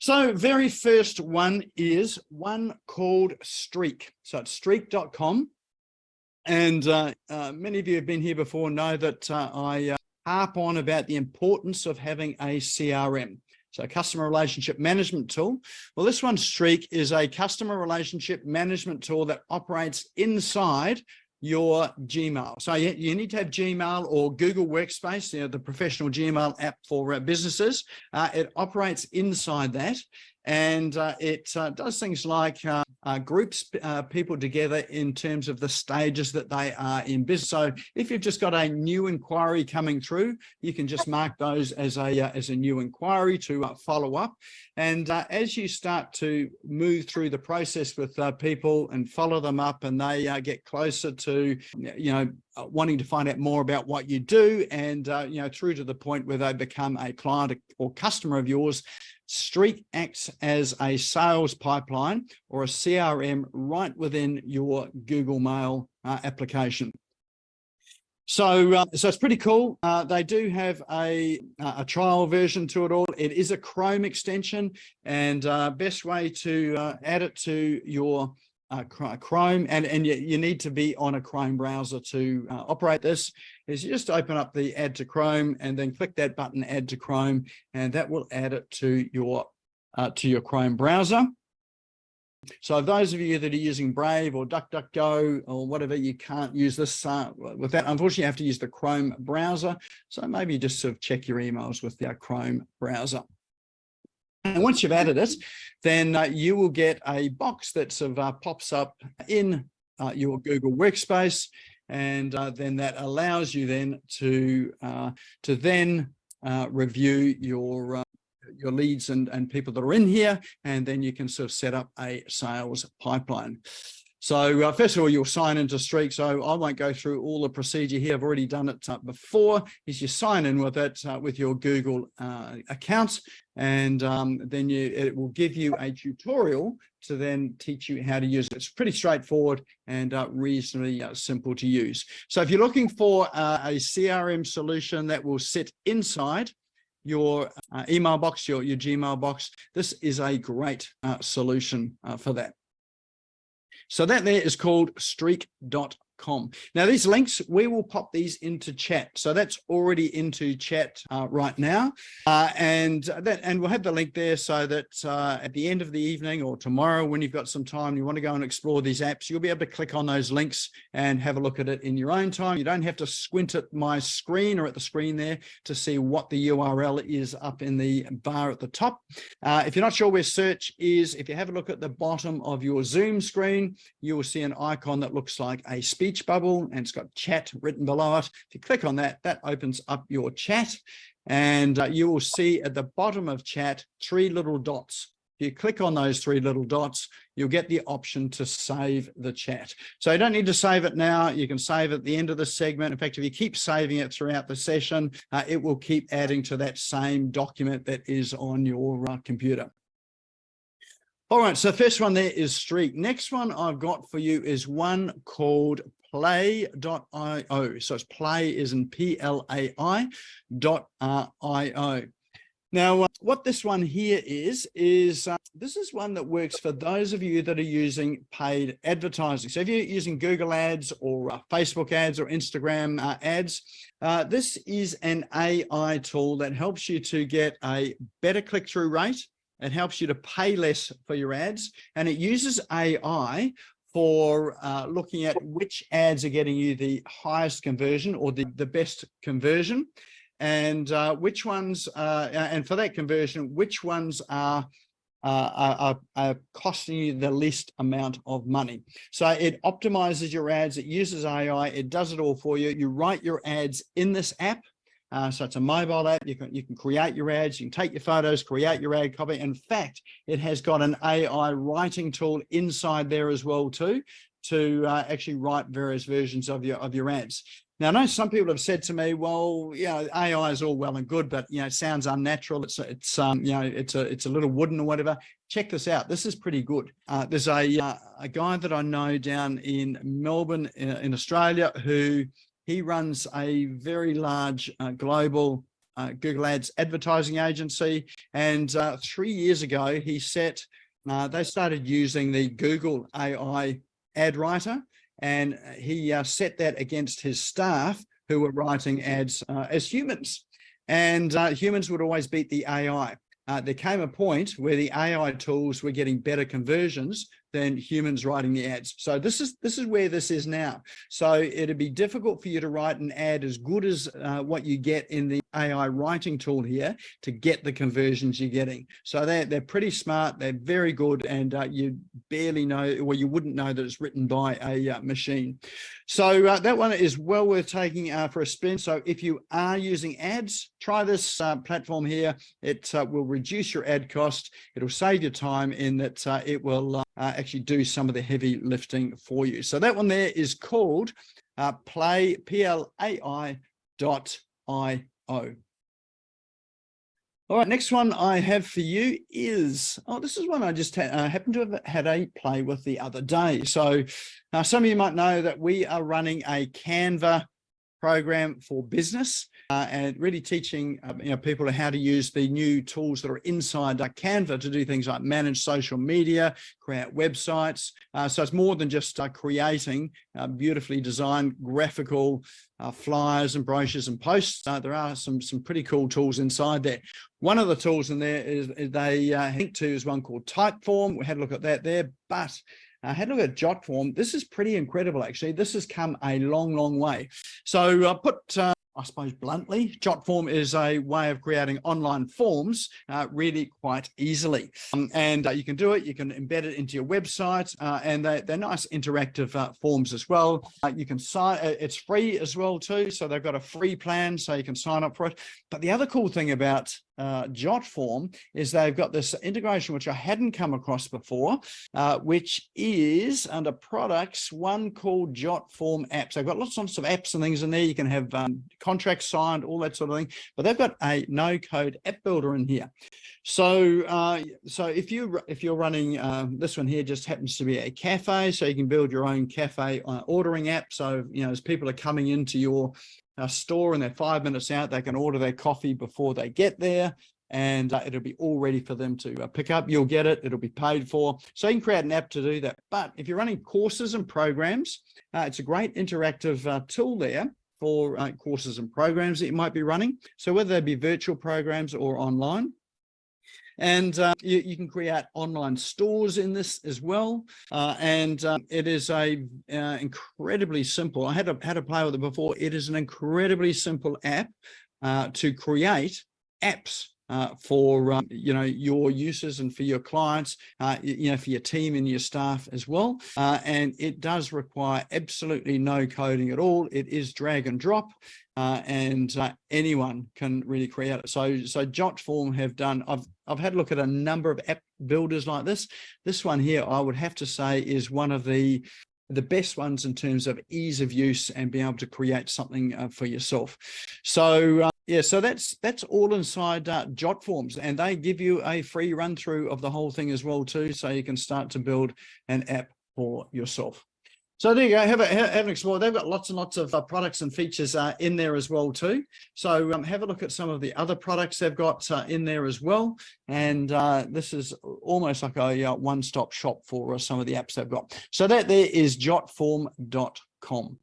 So very first one is one called Streak. So it's streak.com. And many of you have been here before know that I harp on about the importance of having a CRM. So customer relationship management tool. Well, this one, Streak, is a customer relationship management tool that operates inside your Gmail. So you need to have Gmail or Google Workspace, the professional Gmail app for businesses. It operates inside that, and it does things like groups people together in terms of the stages that they are in business. So if you've just got a new inquiry coming through, you can just mark those as a new inquiry to follow up. And as you start to move through the process with people and follow them up, and they get closer to, wanting to find out more about what you do, and, through to the point where they become a client or customer of yours, Streak acts as a sales pipeline or a CRM right within your Google Mail application. So it's pretty cool. They do have a trial version to it all. It is a Chrome extension, and best way to add it to your Chrome, and you need to be on a Chrome browser to operate this, is you just open up the Add to Chrome and then click that button, Add to Chrome, and that will add it to your Chrome browser. So those of you that are using Brave or DuckDuckGo or whatever, you can't use this with that. Unfortunately, you have to use the Chrome browser. So maybe just sort of check your emails with the Chrome browser. And once you've added it, then you will get a box that sort of pops up in your Google Workspace, and then that allows you then to review your leads and people that are in here, and then you can sort of set up a sales pipeline. So first of all, you'll sign into Streak. So I won't go through all the procedure here. I've already done it before. Is you sign in with it with your Google account, and then it will give you a tutorial to then teach you how to use it. It's pretty straightforward and reasonably simple to use. So if you're looking for a CRM solution that will sit inside your email box, your Gmail box, this is a great solution for that. So that there is called streak.com. Now these links, we will pop these into chat. So that's already into chat right now. And we'll have the link there so that at the end of the evening or tomorrow, when you've got some time, you want to go and explore these apps, you'll be able to click on those links and have a look at it in your own time. You don't have to squint at my screen or at the screen there to see what the URL is up in the bar at the top. If you're not sure where search is, if you have a look at the bottom of your Zoom screen, you will see an icon that looks like a speech bubble, and it's got chat written below it. If you click on that, that opens up your chat, and you will see at the bottom of chat 3 little dots. If you click on those 3 little dots, you'll get the option to save the chat. So you don't need to save it now. You can save it at the end of the segment. In fact, if you keep saving it throughout the session, it will keep adding to that same document that is on your computer. All right, so first one there is Streak. Next one I've got for you is one called play.io. So it's play is in PLAI.io. Now, what this one here is this is one that works for those of you that are using paid advertising. So if you're using Google ads or Facebook ads or Instagram ads, this is an AI tool that helps you to get a better click-through rate. It helps you to pay less for your ads, and it uses AI for looking at which ads are getting you the highest conversion or the best conversion, and which ones, and for that conversion, which ones are costing you the least amount of money. So it optimizes your ads, it uses AI, it does it all for you. You write your ads in this app. So it's a mobile app. You can create your ads, you can take your photos, create your ad copy. In fact, it has got an AI writing tool inside there as well too, to actually write various versions of your ads. Now, I know some people have said to me, well, AI is all well and good, but it sounds unnatural. It's a little wooden or whatever. Check this out. This is pretty good. There's a guy that I know down in Melbourne in Australia who he runs a very large global Google Ads advertising agency. And 3 years ago, they started using the Google AI ad writer, and he set that against his staff who were writing ads as humans. And humans would always beat the AI. There came a point where the AI tools were getting better conversions than humans writing the ads. So this is where this is now. So it'd be difficult for you to write an ad as good as what you get in the AI writing tool here to get the conversions you're getting. So they're pretty smart, they're very good, and you barely know, or you wouldn't know that it's written by a machine. So that one is well worth taking for a spin. So if you are using ads, try this platform here. It will reduce your ad cost. It'll save your time in that it will actually do some of the heavy lifting for you. So that one there is called play.io. All right, next one I have for you is, this is one I just happened to have had a play with the other day. So some of you might know that we are running a Canva program for business and really teaching people how to use the new tools that are inside Canva to do things like manage social media, create websites. So it's more than just creating beautifully designed graphical flyers and brochures and posts. There are some pretty cool tools inside there. One of the tools in there is they link to is one called Typeform. We had a look at that there, but I had a look at Jotform. This is pretty incredible, actually. This has come a long, long way. So I suppose bluntly, Jotform is a way of creating online forms really quite easily. And you can do it, you can embed it into your website, and they're nice interactive forms as well. You can sign, it's free as well too. So they've got a free plan, so you can sign up for it. But the other cool thing about Jotform is they've got this integration, which I hadn't come across before, which is under products, one called Jotform apps. They've got lots of apps and things in there. You can have contracts signed, all that sort of thing, but they've got a no-code app builder in here. So if you're running this one here, just happens to be a cafe, so you can build your own cafe ordering app. So as people are coming into your store and they're 5 minutes out, they can order their coffee before they get there, and it'll be all ready for them to pick up. You'll get it, it'll be paid for. So you can create an app to do that. But if you're running courses and programs, it's a great interactive tool there for courses and programs that you might be running. So whether they be virtual programs or online. And you can create online stores in this as well. It is incredibly simple. I had to play with it before. It is an incredibly simple app to create apps for your users and for your clients, for your team and your staff as well. And it does require absolutely no coding at all. It is drag and drop. And anyone can really create it. So Jotform have done, I've had a look at a number of app builders like this. This one here, I would have to say, is one of the best ones in terms of ease of use and being able to create something for yourself. So so that's all inside Jotforms, and they give you a free run through of the whole thing as well too, so you can start to build an app for yourself. So there you go, have an explore. They've got lots and lots of products and features in there as well too. So have a look at some of the other products they've got in there as well. And this is almost like a one-stop shop for some of the apps they've got. So that there is jotform.com.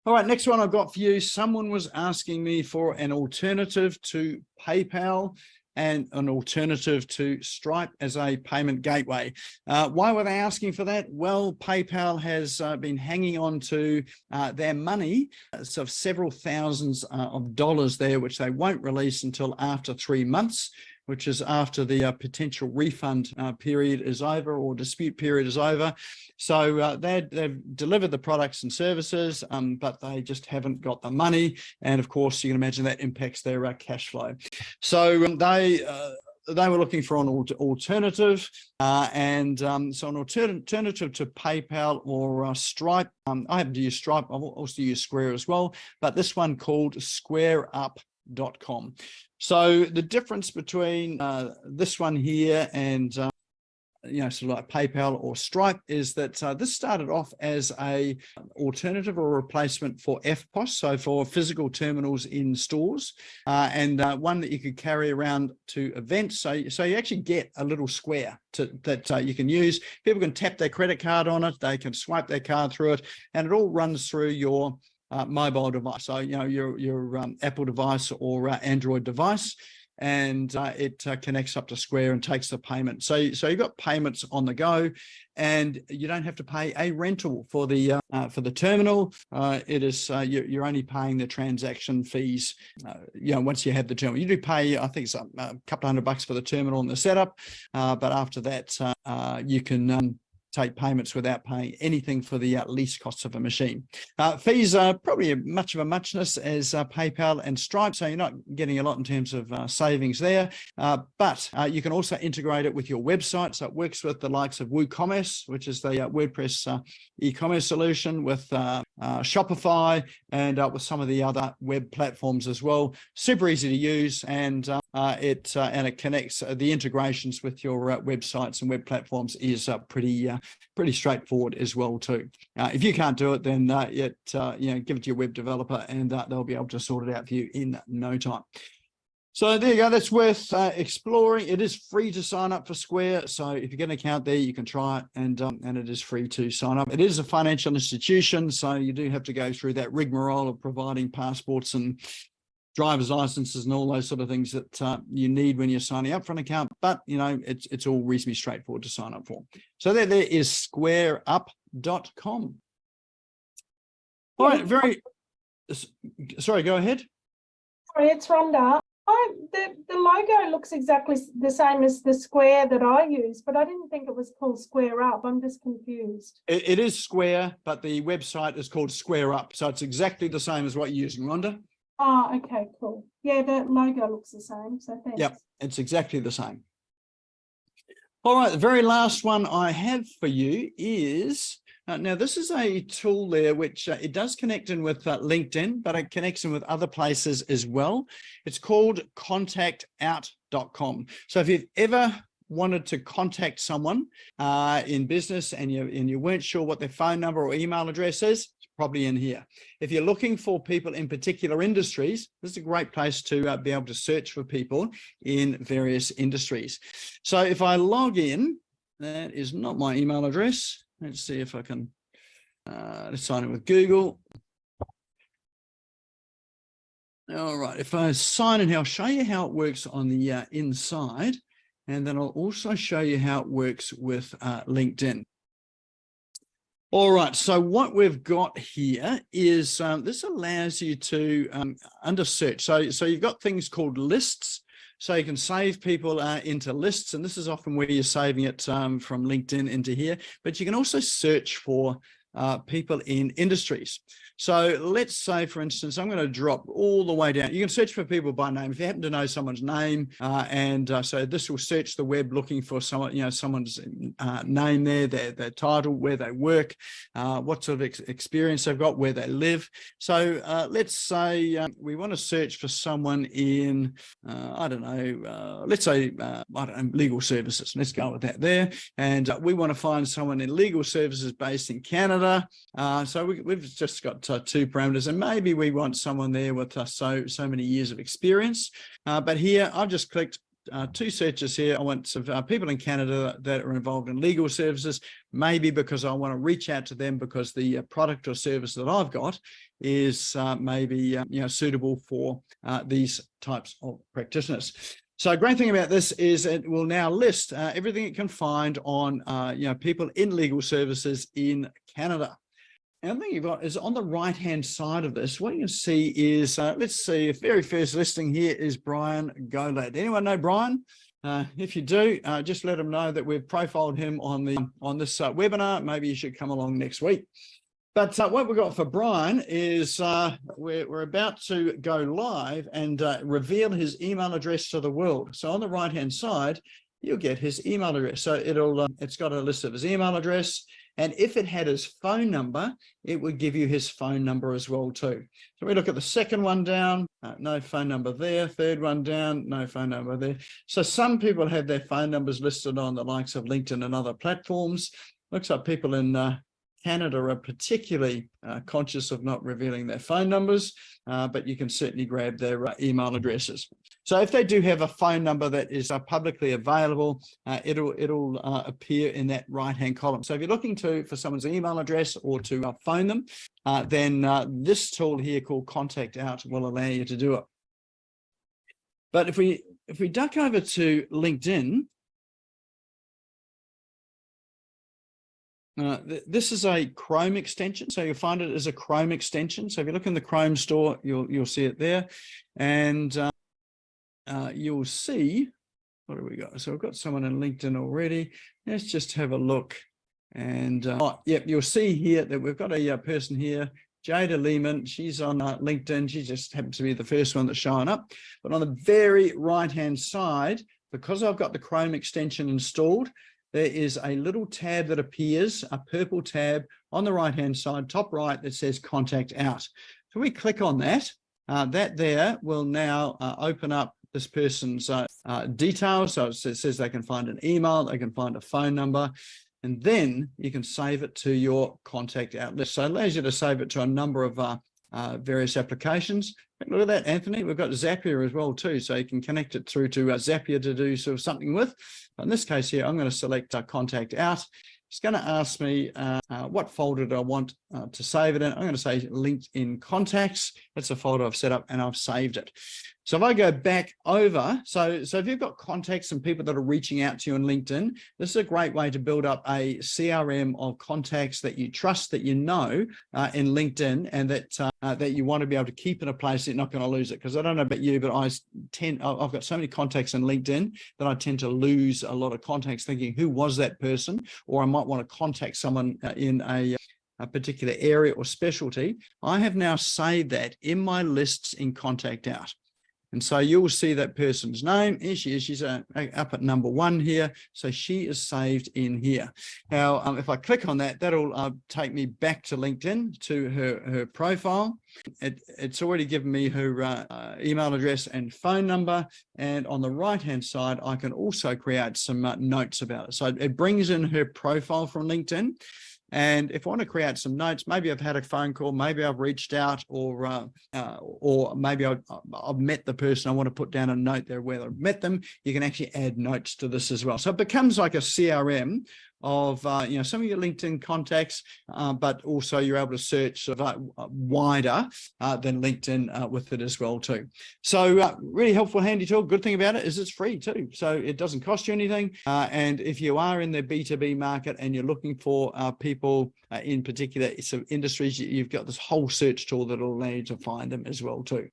All right, next one I've got for you. Someone was asking me for an alternative to PayPal and an alternative to Stripe as a payment gateway. Why were they asking for that? Well, PayPal has been hanging on to their money, so several thousands of dollars there, which they won't release until after 3 months, which is after the potential refund period is over or dispute period is over. So they've delivered the products and services, but they just haven't got the money. And of course, you can imagine that impacts their cash flow. So they were looking for an alternative, so an alternative to PayPal or Stripe. I happen to use Stripe. I also use Square as well, but this one called SquareUp.com. So the difference between this one here and sort of like PayPal or Stripe, is that this started off as a alternative or replacement for FPOS, so for physical terminals in stores, and one that you could carry around to events. So you actually get a little square that you can use. People can tap their credit card on it, they can swipe their card through it, and it all runs through your mobile device. So your Apple device or Android device. And it connects up to Square and takes the payment. So you've got payments on the go, and you don't have to pay a rental for the terminal. It is you're only paying the transaction fees. Once you have the terminal, you do pay, I think it's a couple $100 for the terminal and the setup, but after that you can take payments without paying anything for the least costs of a machine. Fees are probably much of a muchness as PayPal and Stripe, so you're not getting a lot in terms of savings there. But you can also integrate it with your website, so it works with the likes of WooCommerce, which is the WordPress e-commerce solution, with Shopify, and with some of the other web platforms as well. Super easy to use, and it connects. The integrations with your websites and web platforms is pretty straightforward as well too. If you can't do it, then give it to your web developer, and they'll be able to sort it out for you in no time. So there you go. That's worth exploring. It is free to sign up for Square. So if you get an account there, you can try it, and it is free to sign up. It is a financial institution, so you do have to go through that rigmarole of providing passports and driver's licenses and all those sort of things that you need when you're signing up for an account. But it's all reasonably straightforward to sign up for. So there is squareup.com. All right, sorry, go ahead. Sorry, it's Rhonda. The logo looks exactly the same as the Square that I use, but I didn't think it was called Square Up. I'm just confused. It is Square, but the website is called Square Up. So it's exactly the same as what you're using, Rhonda. Oh, okay, cool. Yeah, the logo looks the same, so thanks. Yep, it's exactly the same. All right, the very last one I have for you is, now this is a tool there which it does connect in with LinkedIn, but it connects in with other places as well. It's called contactout.com. So if you've ever wanted to contact someone in business and you weren't sure what their phone number or email address is, probably in here. If you're looking for people in particular industries, this is a great place to be able to search for people in various industries. So if I log in, that is not my email address. Let's see if I can let's sign in with Google. All right, if I sign in here, I'll show you how it works on the inside, and then I'll also show you how it works with LinkedIn. All right, so what we've got here is this allows you to under search. So you've got things called lists. So you can save people into lists, and this is often where you're saving it from LinkedIn into here. But you can also search for people in industries. So let's say, for instance, I'm going to drop all the way down. You can search for people by name if you happen to know someone's name, so this will search the web looking for someone, someone's name there, their title, where they work, what sort of experience they've got, where they live. So let's say we want to search for someone in, let's say, legal services. Let's go with that there. And we want to find someone in legal services based in Canada. So we've just got two parameters, and maybe we want someone there with so many years of experience. But here I've just clicked two searches here. I want some people in Canada that are involved in legal services, maybe because I want to reach out to them because the product or service that I've got is maybe suitable for these types of practitioners. So a great thing about this is it will now list everything it can find on people in legal services in Canada. And the thing you've got is on the right-hand side of this, what you can see is, let's see, the very first listing here is Brian Golad. Anyone know Brian? If you do, just let them know that we've profiled him on this webinar. Maybe you should come along next week. But what we've got for Brian is we're about to go live and reveal his email address to the world. So on the right-hand side, you'll get his email address. So it's got a list of his email address. And if it had his phone number, it would give you his phone number as well too. So we look at the second one down, no phone number there. Third one down, no phone number there. So some people have their phone numbers listed on the likes of LinkedIn and other platforms. Looks like people in Canada are particularly conscious of not revealing their phone numbers, but you can certainly grab their email addresses. So if they do have a phone number that is publicly available, it'll appear in that right-hand column. So if you're looking for someone's email address or to phone them, then this tool here called Contact Out will allow you to do it. But if we duck over to LinkedIn, this is a Chrome extension, so you'll find it as a Chrome extension. So if you look in the Chrome store, you'll see it there, and you'll see, what do we got? So we've got someone in LinkedIn already. Let's just have a look, and yep, you'll see here that we've got a person here, Jada Lehman. She's on LinkedIn. She just happens to be the first one that's showing up. But on the very right-hand side, because I've got the Chrome extension installed, there is a little tab that appears, a purple tab on the right-hand side, top right, that says Contact Out. So we click on that. That there will now open up this person's details. So it says they can find an email, they can find a phone number, and then you can save it to your Contact Out list. So it allows you to save it to a number of various applications. Look at that, Anthony. We've got Zapier as well too, so you can connect it through to Zapier to do sort of something with. In this case here, I'm going to select Contact Out. It's going to ask me what folder do I want to save it in. I'm going to say LinkedIn Contacts. That's a folder I've set up and I've saved it. So if I go back over, so if you've got contacts and people that are reaching out to you on LinkedIn, this is a great way to build up a CRM of contacts that you trust, that you know in LinkedIn, and that you want to be able to keep in a place that you're not going to lose it. Because I don't know about you, but I've got so many contacts in LinkedIn that I tend to lose a lot of contacts thinking, who was that person? Or I might want to contact someone in a particular area or specialty. I have now saved that in my lists in Contact Out. And so you'll see that person's name. Here she is. She's up at number 1 here. So she is saved in here. Now, if I click on that, that'll take me back to LinkedIn, to her profile. It's already given me her email address and phone number. And on the right-hand side, I can also create some notes about it. So it brings in her profile from LinkedIn. And if I want to create some notes, maybe I've had a phone call, maybe I've reached out, or maybe I've met the person. I want to put down a note there where I've met them. You can actually add notes to this as well. So it becomes like a CRM of some of your LinkedIn contacts, but also you're able to search sort of wider than LinkedIn with it as well too. So really helpful, handy tool. Good thing about it is it's free too, so it doesn't cost you anything. And if you are in the B2B market and you're looking for people in particular sort of industries, you've got this whole search tool that will allow you to find them as well too.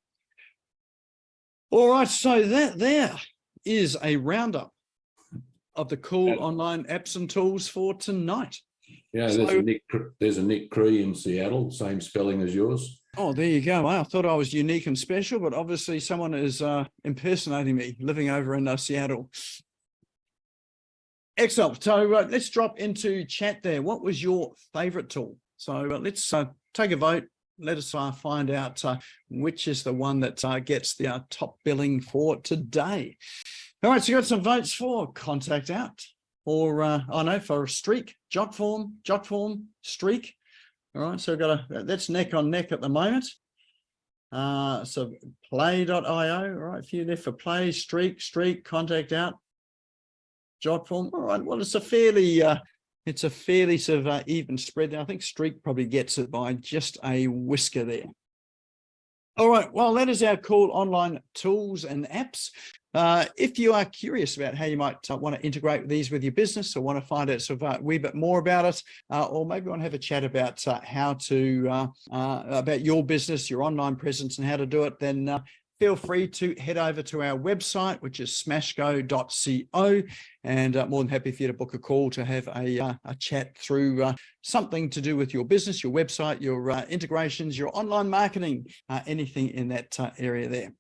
All right, so that there is a roundup of the cool online apps and tools for tonight. Yeah, there's a Nick Cree in Seattle, same spelling as yours. Oh, there you go. I thought I was unique and special, but obviously someone is impersonating me living over in Seattle. Excellent. So let's drop into chat there. What was your favorite tool? So let's take a vote. Let us find out which is the one that gets the top billing for today. All right, so you got some votes for Contact Out, or for Streak, Jotform, Streak. All right, so we've got that's neck on neck at the moment. So play.io, all right, a few there for Play, Streak, Contact Out, Jotform. All right, well, it's a fairly sort of even spread. I think Streak probably gets it by just a whisker there. All right, well, that is our cool online tools and apps. If you are curious about how you might want to integrate these with your business, or want to find out sort of a wee bit more about it, or maybe want to have a chat about how to about your business, your online presence, and how to do it, then feel free to head over to our website, which is smashgo.co, and more than happy for you to book a call to have a chat through something to do with your business, your website, your integrations, your online marketing, anything in that area there.